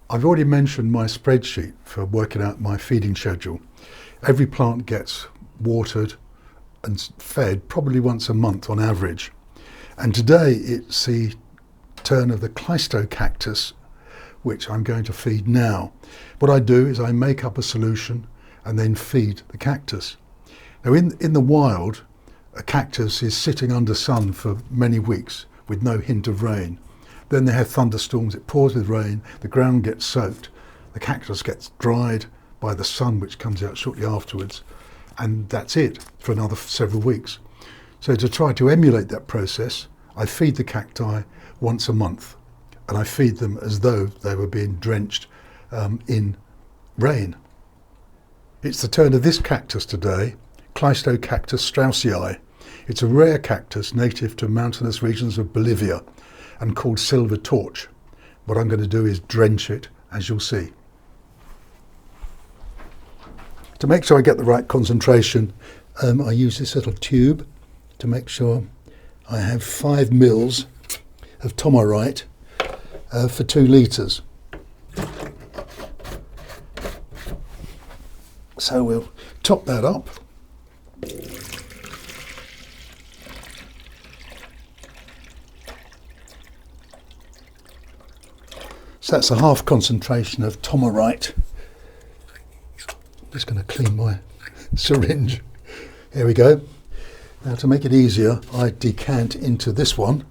I've already mentioned my spreadsheet for working out my feeding schedule. Every plant gets watered and fed probably once a month on average. And today it's the turn of the Cleistocactus, which I'm going to feed now. What I do is I make up a solution and then feed the cactus. Now in the wild, a cactus is sitting under sun for many weeks with no hint of rain. Then they have thunderstorms, it pours with rain, the ground gets soaked, the cactus gets dried by the sun which comes out shortly afterwards, and that's it for another several weeks. So to try to emulate that process, I feed the cacti once a month, and I feed them as though they were being drenched in rain. It's the turn of this cactus today, Cleistocactus strausii. It's a rare cactus native to mountainous regions of Bolivia and called silver torch. What I'm going to do is drench it, as you'll see. To make sure I get the right concentration, I use this little tube to make sure I have 5 mils of tomorite for 2 litres. So we'll top that up. So that's a half concentration of tomorite. Just going to clean my syringe. Here we go. Now to make it easier, I decant into this one.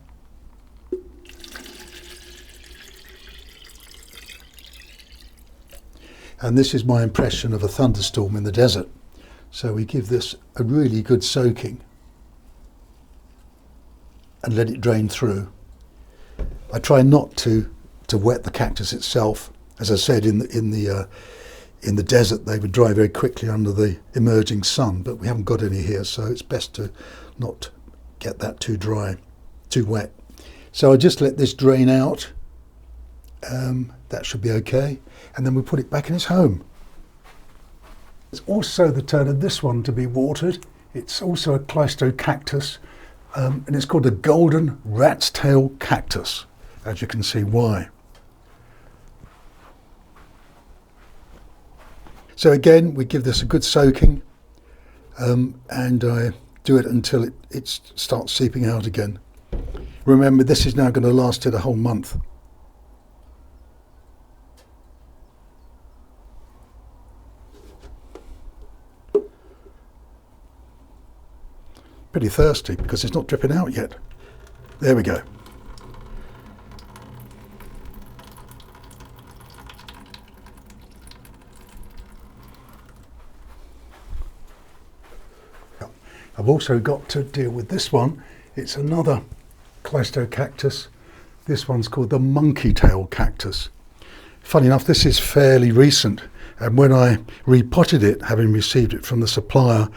And this is my impression of a thunderstorm in the desert. So we give this a really good soaking and let it drain through. I try not to wet the cactus itself. As I said, in the desert they would dry very quickly under the emerging sun, but we haven't got any here, so it's best to not get that too dry, too wet. So I just let this drain out. That should be okay, and then we put it back in its home. It's also the turn of this one to be watered. It's also a Cleistocactus, and it's called the golden rat's tail cactus, as you can see why. So again, we give this a good soaking, and I do it until it starts seeping out again. Remember, this is now going to last it a whole month. Pretty thirsty because it's not dripping out yet. There we go. I've also got to deal with this one. It's another Cleistocactus. This one's called the Monkey Tail Cactus. Funny enough, this is fairly recent, and when I repotted it, having received it from the supplier,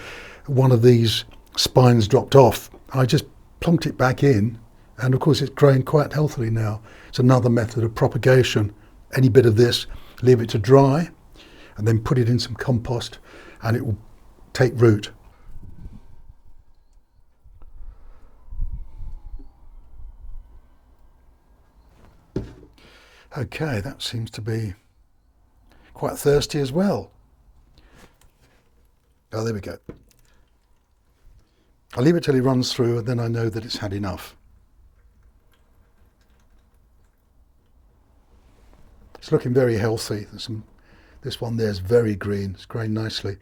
one of these spines dropped off. I just plunked it back in, and of course it's growing quite healthily now. It's another method of propagation. Any bit of this, leave it to dry, and then put it in some compost, and it will take root. Okay, that seems to be quite thirsty as well. Oh, there we go. I'll leave it till he runs through, and then I know that it's had enough. It's looking very healthy. This one there is very green. It's growing nicely.